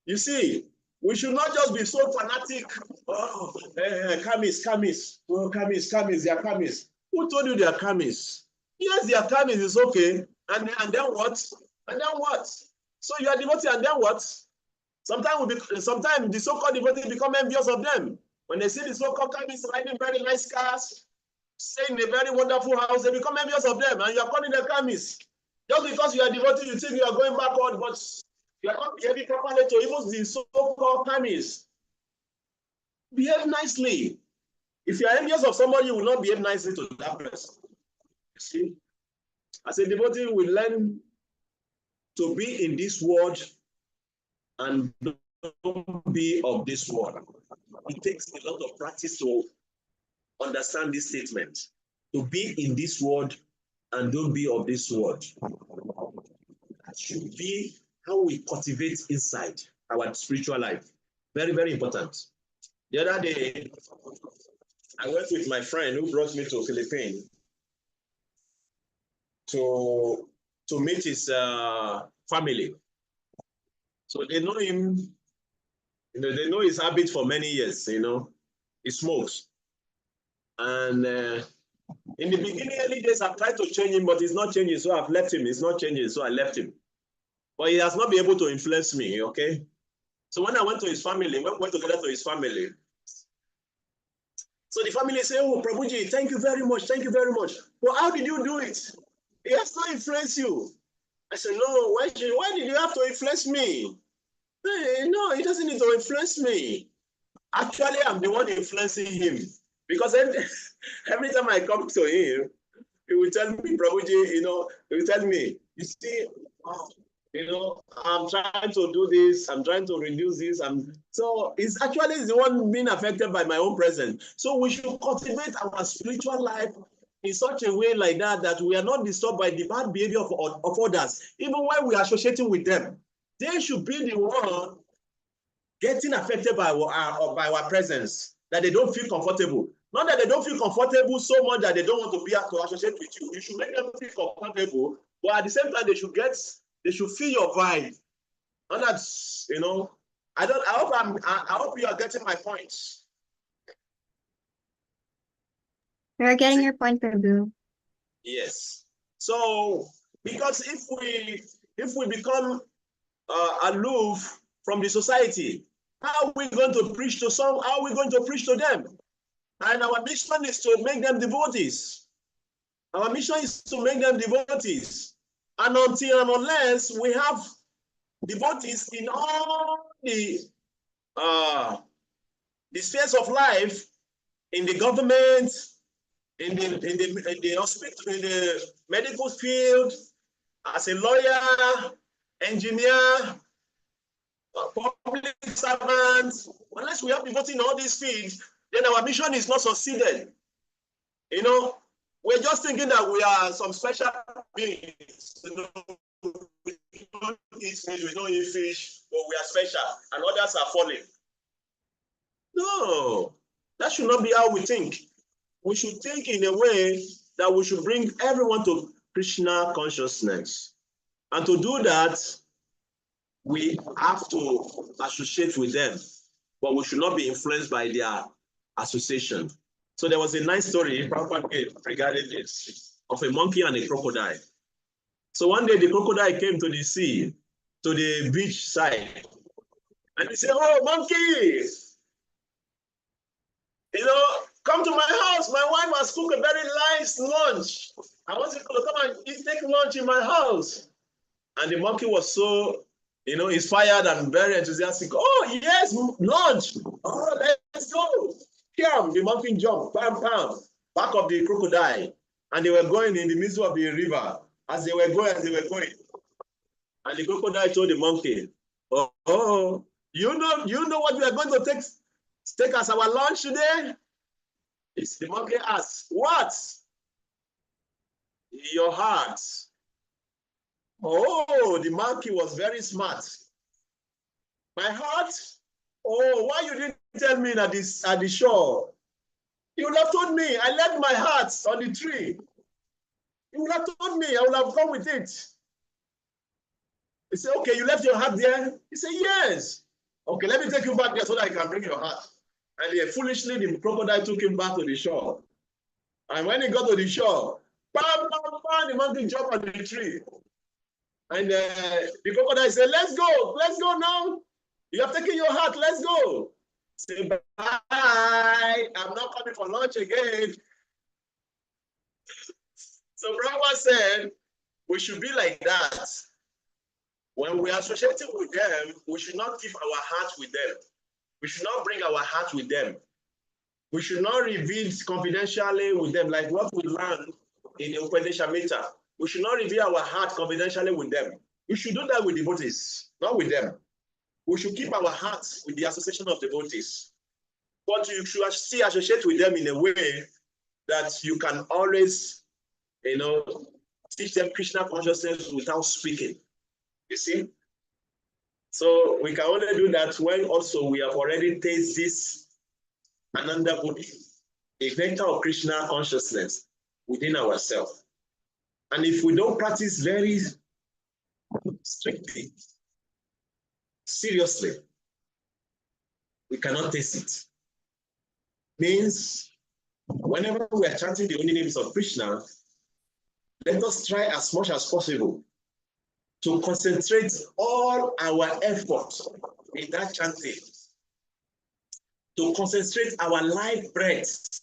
You see, we should not just be so fanatic. Oh, kamis. Oh, kamis, they are kamis. Who told you they are kamis? Yes, they are kamis, it's okay. And then what? And then what? So you are devotee, and then what? Sometimes the so-called devotees become envious of them. When they see the so-called kamis riding very nice cars, staying in a very wonderful house, they become envious of them, and you are calling them kamis. Just because you are devotee, you think you are going backward, but you are not behaving properly to even the so-called kamis. Behave nicely. If you are envious of somebody, you will not behave nicely to that person. You see? As a devotee, we learn to be in this world and don't be of this world. It takes a lot of practice to understand this statement. To be in this world and don't be of this world. That should be how we cultivate inside our spiritual life. Very, very important. The other day, I went with my friend who brought me to Philippines to meet his family. So they know him, they know his habit for many years, he smokes. And in the beginning, early days, I've tried to change him, but he's not changing, so I've left him. He's not changing, so I left him. But he has not been able to influence me, okay? So when I went to his family, we went together to his family. So the family said, oh, Prabhuji, thank you very much, thank you very much. Well, how did you do it? He has not influenced you. I said, no, why did you have to influence me? Hey, no, he doesn't need to influence me. Actually, I'm the one influencing him. Because every time I come to him, he will tell me, Prabhuji, he will tell me, you see, I'm trying to do this, I'm trying to reduce this. So it's actually the one being affected by my own presence. So we should cultivate our spiritual life in such a way like that, that we are not disturbed by the bad behavior of others, even when we are associating with them. They should be the one getting affected by our presence, that they don't feel comfortable. Not that they don't feel comfortable so much that they don't want to be to associate with you. You should make them feel comfortable, but at the same time, they should feel your vibe. And that's, I hope you are getting my points. We're getting your point, Prabhu. Yes. So, because if we become aloof from the society, how are we going to preach to some? How are we going to preach to them? And our mission is to make them devotees. Our mission is to make them devotees. And until and unless we have devotees in all the spheres of life, in the government, in the hospital, in the medical field, as a lawyer, engineer, public servant, unless we have devotees in all these fields, then our mission is not succeeded. We're just thinking that we are some special beings. We don't eat fish, we don't eat fish, but we are special, and others are falling. No, that should not be how we think. We should think in a way that we should bring everyone to Krishna consciousness. And to do that, we have to associate with them, but we should not be influenced by their association. So there was a nice story regarding this, of a monkey and a crocodile. So one day the crocodile came to the sea, to the beach side, and he said, "Oh, monkey, come to my house. My wife has cooked a very nice lunch. I want you to come and take lunch in my house." And the monkey was so, inspired and very enthusiastic. "Oh, yes, lunch. Oh, let's go." Here, the monkey jumped, bam, bam, back of the crocodile. And they were going in the middle of the river. As they were going. And the crocodile told the monkey, "Oh, you know what we are going to take as our lunch today?" The monkey asked, "What?" "Your heart." Oh, the monkey was very smart. "My heart? Oh, why you didn't tell me at the shore? You would have told me. I left my heart on the tree. You would have told me. I would have come with it." He said, "Okay, you left your heart there?" He said, "Yes." "Okay, let me take you back there so that I can bring your heart." And foolishly, the crocodile took him back to the shore. And when he got to the shore, bam, bam, bam, the monkey jumped on the tree. And the crocodile said, let's go now. You have taken your heart, let's go." Say, "Bye, I'm not coming for lunch again." So Brahma said, we should be like that. When we are associating with them, we should not keep our heart with them. We should not bring our heart with them. We should not reveal confidentially with them, like what we learned in the Upanishad. We should not reveal our heart confidentially with them. We should do that with devotees, not with them. We should keep our hearts with the association of devotees. But you should still associate with them in a way that you can always, teach them Krishna consciousness without speaking. You see? So we can only do that when also we have already tasted this Ananda Buddhi, a nectar of Krishna consciousness within ourselves. And if we don't practice very strictly, seriously, we cannot taste it. Means whenever we are chanting the holy names of Krishna, let us try as much as possible to concentrate all our efforts in that chanting, to concentrate our life breath,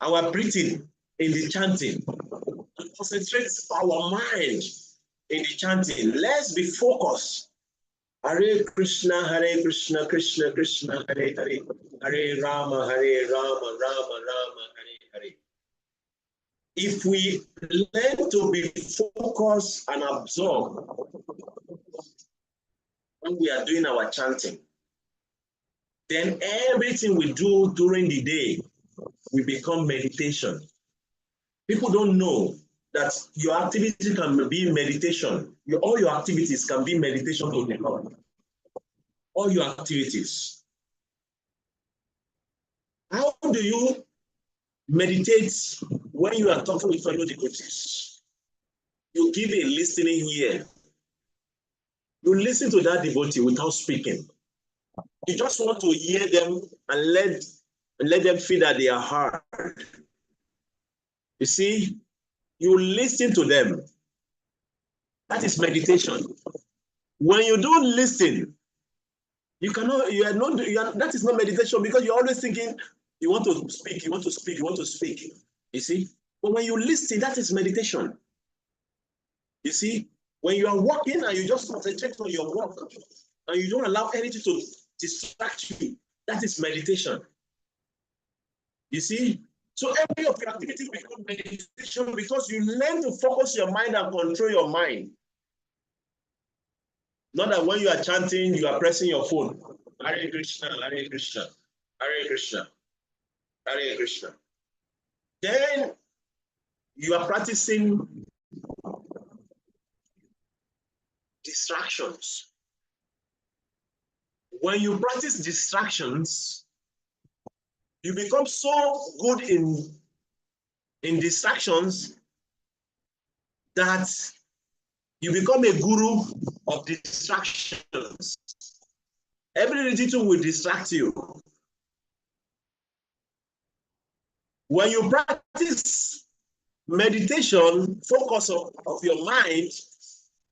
our breathing in the chanting, to concentrate our mind in the chanting. Let's be focused. Hare Krishna, Krishna Krishna, Hare Hare, Hare Rama, Rama Rama, Hare Hare. if we learn to be focused and absorbed when we are doing our chanting, then everything we do during the day will become meditation. People don't know that your activity can be meditation. All your activities can be meditation to the Lord. All your activities. How do you meditate when you are talking with fellow devotees? You give a listening ear. You listen to that devotee without speaking. You just want to hear them and let them feel that they are heard. You see, you listen to them. That is meditation. When you don't listen, that is not meditation, because you're always thinking you want to speak, you want to speak, you want to speak. You see? But when you listen, that is meditation. You see? When you are walking and you just concentrate on your walk and you don't allow anything to distract you, that is meditation. You see? So every of your activity becomes meditation because you learn to focus your mind and control your mind. Not that when you are chanting, you are pressing your phone. Hare Krishna, Hare Krishna, Hare Krishna, Hare Krishna. Then you are practicing distractions. When you practice distractions, you become so good in distractions that you become a guru of distractions. Every little will distract you. When you practice meditation, focus of your mind,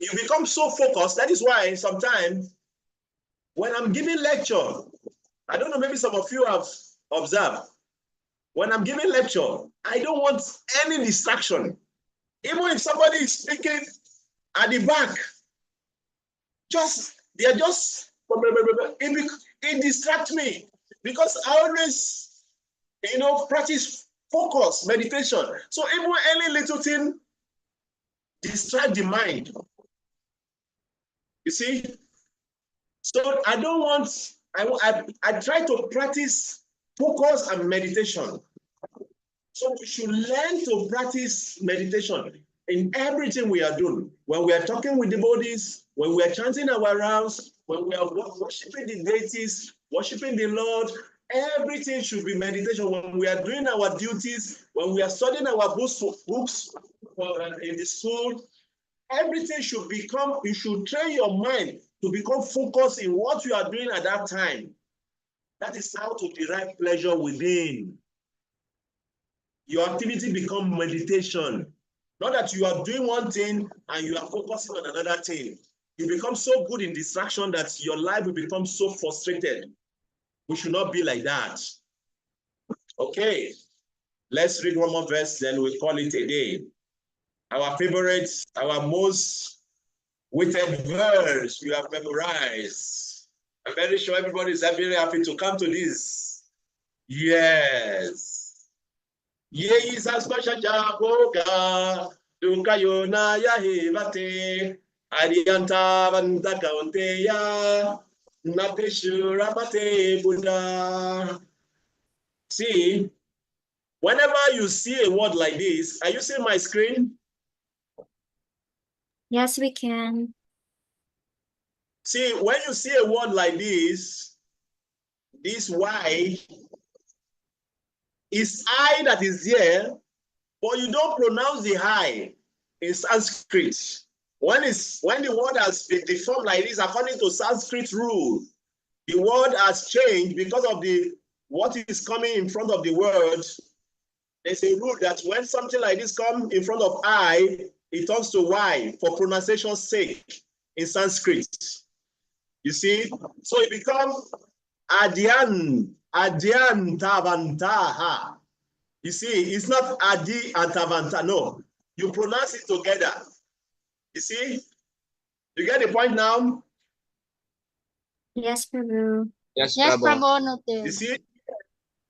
you become so focused. That is why sometimes when I'm giving lecture, I don't know, maybe some of you have observed, when I'm giving lecture, I don't want any distraction. Even if somebody is speaking at the back, they're just, it distracts me, because I always, practice focus, meditation. So even any little thing distract the mind. You see? So I don't want, I try to practice focus and meditation. So we should learn to practice meditation in everything we are doing. When we are talking with devotees, when we are chanting our rounds, when we are worshiping the deities, worshiping the Lord, everything should be meditation. When we are doing our duties, when we are studying our books in the school, everything should become, you should train your mind to become focused in what you are doing at that time. That is how to derive pleasure within. Your activity become meditation. Not that you are doing one thing and you are focusing on another thing. You become so good in distraction that your life will become so frustrated. We should not be like that. Okay, let's read one more verse, then we call it a day. Our favorite, our most weighted verse you have memorized. I'm very sure everybody is very happy to come to this. Yes. Ye saspasha jaboga dunkayona ya hevate arianta vanda kaunteya napeshura mate Buddha. See, whenever you see a word like this, are you seeing my screen? Yes, we can. See, when you see a word like this Y is I that is here, but you don't pronounce the I in Sanskrit. When the word has been deformed like this, according to Sanskrit rule, the word has changed because of what is coming in front of the word. There's a rule that when something like this comes in front of I, it turns to Y for pronunciation's sake in Sanskrit. You see? So it becomes Adyan Tavantaha. You see, it's not Adi and Tavanta. No, you pronounce it together. You see? You get the point now? Yes, Prabhu. Yes, Yes, Prabhu. Prabhu, noted. You see?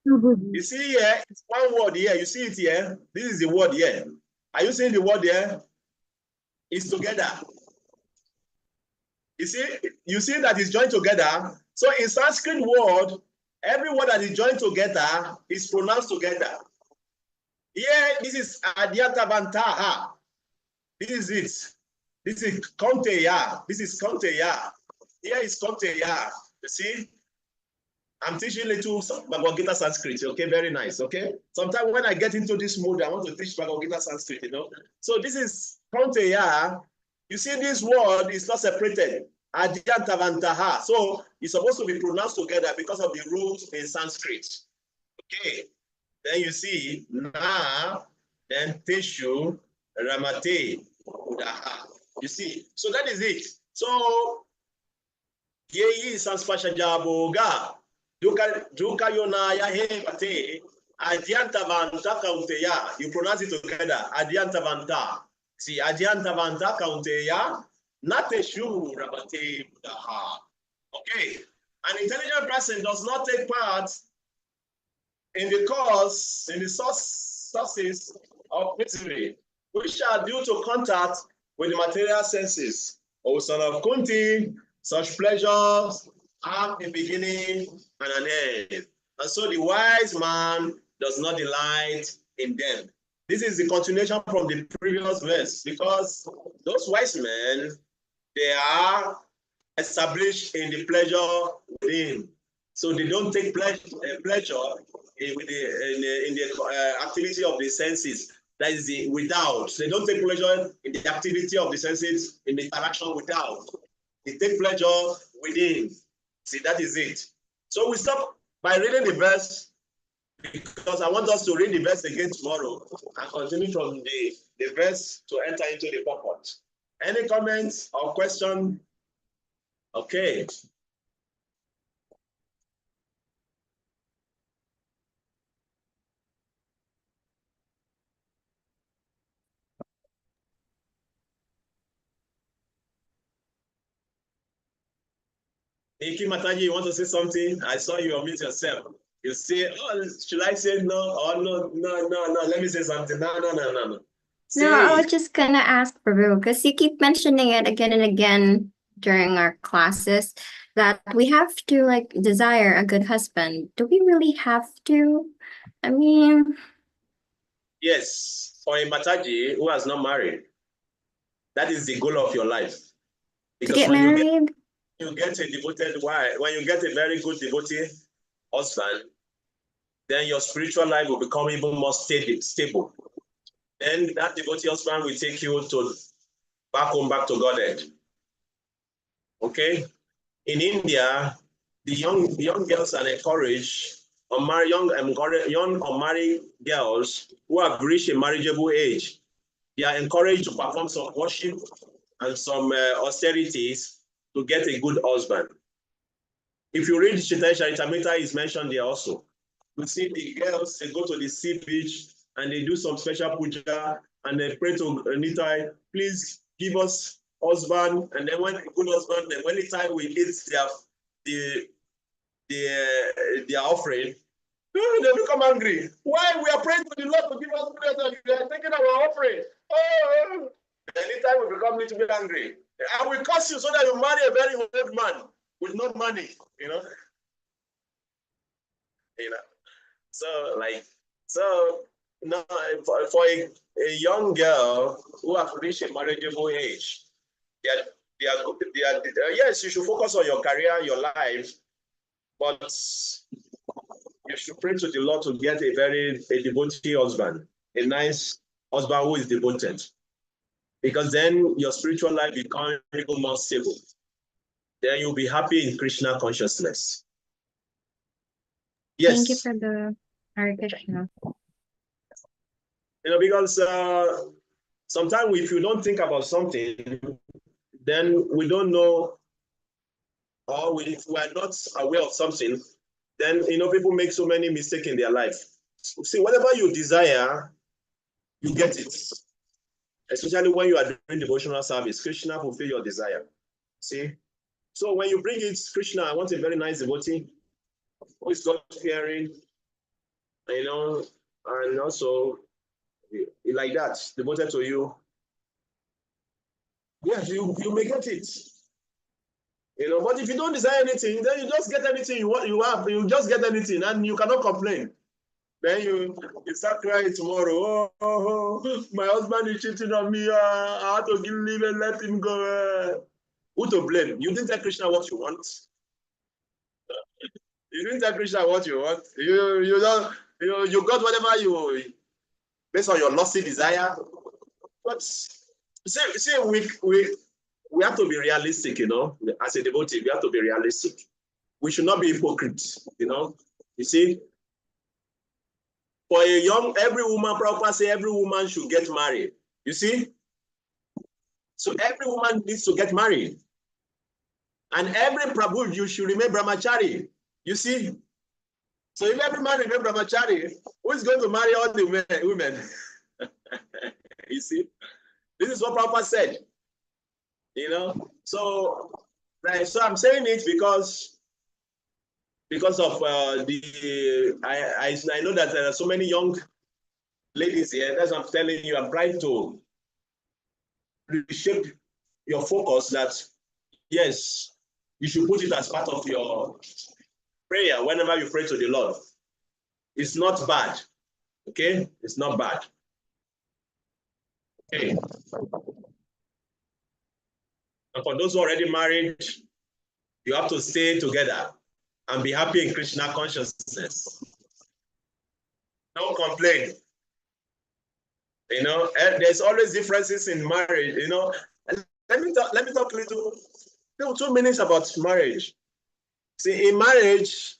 You see here, it's one word here. You see it here. This is the word here. Are you seeing the word here? It's together. You see that it's joined together. So in Sanskrit word, every word that is joined together is pronounced together. Here, this is Adhyatavantaha. This is it. This is Konteya. This is Konteya. Here is Konteya. You see? I'm teaching little Bhagavad Gita Sanskrit. Okay, very nice. Okay. Sometimes when I get into this mood, I want to teach Bhagavad Gita Sanskrit, you know. So this is Konteya. You see, this word is not separated. Adyantavantaha. So it's supposed to be pronounced together because of the rules in Sanskrit. Okay. Then you see Na, then Teshu, Ramate, Udaha. You see, so that is it. So Yeyi Sanspashajaboga, Duka Yonaya Hebate, Adyantavanta Kaunteya. You pronounce it together. Adyantavanta. See, Adyantavanta Kaunteya, Nateshu Ramate Udaha. Okay. An intelligent person does not take part in the cause, in the sources of misery, which are due to contact with the material senses. O son of Kunti, such pleasures have a beginning and an end. And so the wise man does not delight in them. This is the continuation from the previous verse, because those wise men, they are established in the pleasure within. So they don't take pleasure in the activity of the senses. That is the without. They don't take pleasure in the activity of the senses, in the interaction without. They take pleasure within. See, that is it. So we stop by reading the verse, because I want us to read the verse again tomorrow and continue from the verse to enter into the purport. Any comments or question? Okay. Iki Mataji, you want to say something? I saw you unmute yourself. You say, oh, should I say no? Or no. Let me say something. No. No, I was Say, just gonna ask Prabhu, because you keep mentioning it again and again during our classes, that we have to like desire a good husband. Do we really have to? I mean, yes, for a Mataji who has not married, that is the goal of your life. to Because get when married? you get a devoted wife, when you get a very good devotee husband, then your spiritual life will become even more stable. Then that devotee husband will take you to back home, back to Godhead. Okay? In India, the young girls are encouraged, young unmarried girls who have reached a marriageable age, they are encouraged to perform some worship and some austerities to get a good husband. If you read Chaitanya Charitamrita, is mentioned there also. You see the girls, they go to the sea beach and they do some special puja and they pray to Nitai, please give us husband. And then when a good husband, then when the time we eat their offering, they become angry. Why? We are praying to the Lord to give us good husband, they are taking our offering. Oh. Anytime we become a little bit angry, I will curse you so that you marry a very old man with no money, you know. So no, for a young girl who has reached a marriageable age, yes, you should focus on your career, your life, but you should pray to the Lord to get a devoted husband, a nice husband who is devoted, because then your spiritual life becomes even more stable. Then you'll be happy in Krishna consciousness. Yes. Thank you for the Hare Krishna. Because sometimes if you don't think about something, then we don't know, or if we are not aware of something, then people make so many mistakes in their life. See, whatever you desire, you get it. Especially when you are doing devotional service, Krishna fulfill your desire. See? So when you bring it, Krishna, I want a very nice devotee who is God-fearing, you know, and also like that, devoted to you. Yes, you may get it. You know, but if you don't desire anything, then you just get anything you want, you have, you just get anything, and you cannot complain. Then you start crying tomorrow. Oh, my husband is cheating on me. I have to leave and let him go. Who to blame? You didn't tell Krishna what you want. You didn't tell Krishna what you want. You don't, you got whatever you based on your lusty desire. But see, we have to be realistic, you know. As a devotee, we have to be realistic. We should not be hypocrites, you know. You see, for a young, every woman, Prabhupada say every woman should get married. You see? So every woman needs to get married. And every Prabhu, you should remain brahmachari. You see? So if every man remains brahmachari, who is going to marry all the women? You see? This is what Prabhupada said. You know? So I'm saying it because of I know that there are so many young ladies here. That's what I'm telling you. I'm trying to reshape your focus that, yes, you should put it as part of your prayer whenever you pray to the Lord. It's not bad. Okay? It's not bad. Okay. And for those who are already married, you have to stay together and be happy in Krishna consciousness. Don't complain. You know, there's always differences in marriage. You know, let me talk a little 2 minutes about marriage. See, in marriage,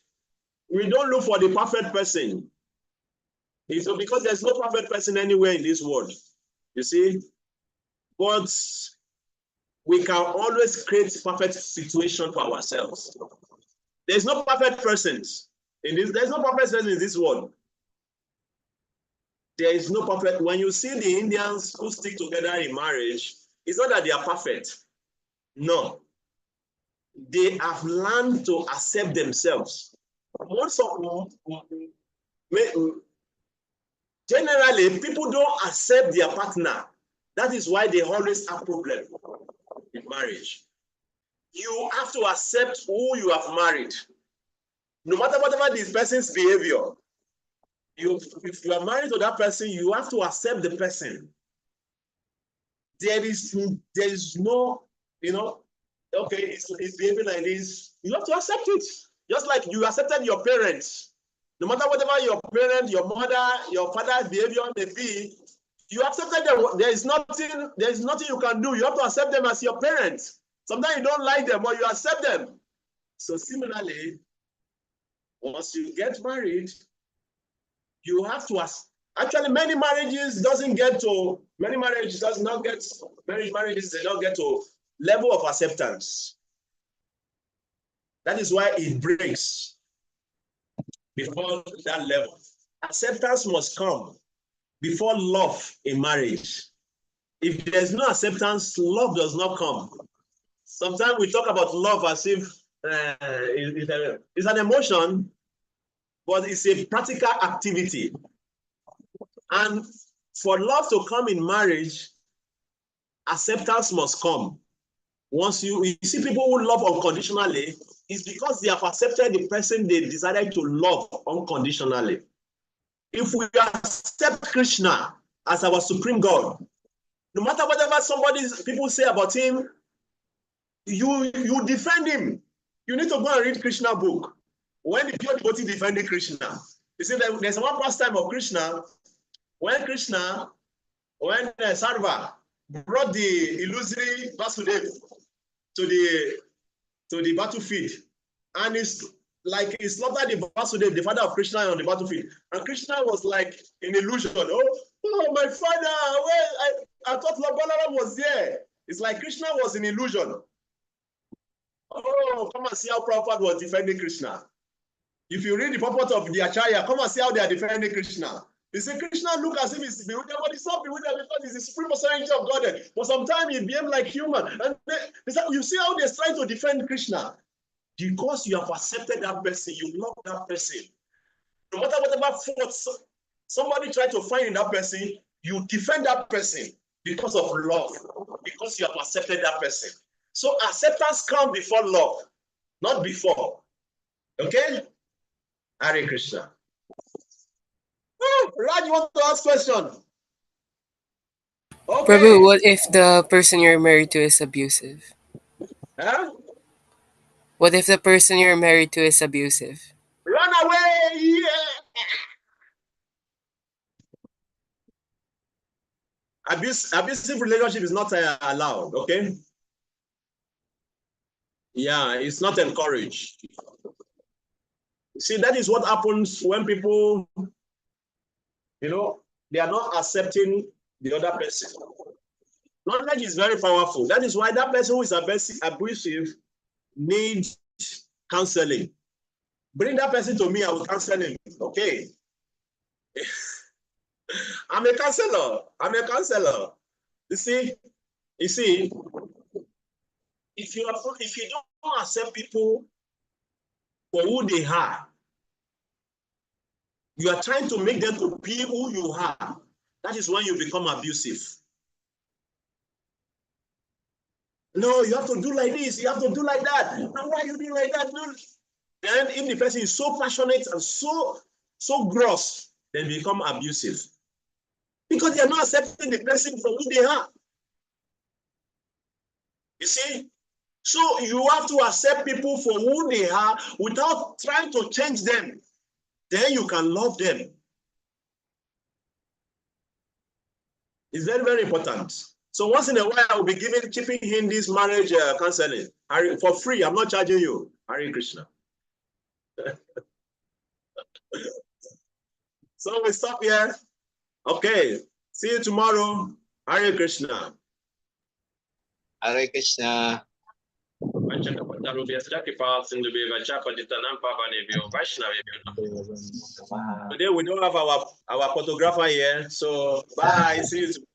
we don't look for the perfect person. So because there's no perfect person anywhere in this world, you see, but we can always create perfect situation for ourselves. There's no perfect persons in this. There's no perfect person in this world. There is no perfect. When you see the Indians who stick together in marriage, it's not that they are perfect. No. They have learned to accept themselves. Most of generally, people don't accept their partner. That is why they always have problems in marriage. You have to accept who you have married. No matter whatever this person's behavior, if you are married to that person, you have to accept the person. There is no, you know, okay, it's behaving like this. You have to accept it. Just like you accepted your parents. No matter whatever your parent, your mother, your father's behavior may be, you accepted them. There is nothing you can do. You have to accept them as your parents. Sometimes you don't like them, but you accept them. So similarly, once you get married, you have to actually many marriages do not get to level of acceptance. That is why it breaks before that level. Acceptance must come before love in marriage. If there's no acceptance, love does not come. Sometimes we talk about love as if it's an emotion, but it's a practical activity. And for love to come in marriage, acceptance must come. Once you see people who love unconditionally, it's because they have accepted the person they decided to love unconditionally. If we accept Krishna as our supreme God, no matter whatever people say about him, you defend him. You need to go and read Krishna book. When the pure devotee defending Krishna, you see there's one pastime of Krishna when Sarva brought the illusory Vasudev to the battlefield, and it's like he slaughtered the Vasudev, the father of Krishna, on the battlefield, and Krishna was like in illusion. Oh my father, I thought Lord Balaram was there. It's like Krishna was in illusion. Oh, come and see how Prabhupada was defending Krishna. If you read the purport of the Acharya, come and see how they are defending Krishna. You see, Krishna look as if he's bewildered, but he's not bewildered because he's the supreme personality of God. But sometimes he behaves like human. And you see how they're trying to defend Krishna. Because you have accepted that person, you love that person. no matter whatever faults somebody tried to find in that person, you defend that person because of love, because you have accepted that person. So acceptance comes before love, not before. Okay? Hare Krishna. Oh, Raj, you want to ask question? Okay. Prabhu, what if the person you're married to is abusive? Huh? What if the person you're married to is abusive? Run away! Yeah. Abusive relationship is not allowed, okay? Yeah, it's not encouraged. See, that is what happens when people, they are not accepting the other person. Knowledge is very powerful. That is why that person who is abusive needs counseling. Bring that person to me, I will counsel him. Okay. I'm a counselor. You see, if you don't accept people for who they are, you are trying to make them to be who you are. That is when you become abusive. No, you have to do like this. You have to do like that. No, why you do like that? No. Then if the person is so passionate and so gross, then become abusive. Because they are not accepting the person for who they are. You see? So you have to accept people for who they are without trying to change them. Then you can love them. It's very, very important. So once in a while, I will be keeping him this marriage counseling for free. I'm not charging you. Hare Krishna. So we stop here. Okay. See you tomorrow. Hare Krishna. Hare Krishna. Today we don't have our photographer here, so bye. See you tomorrow.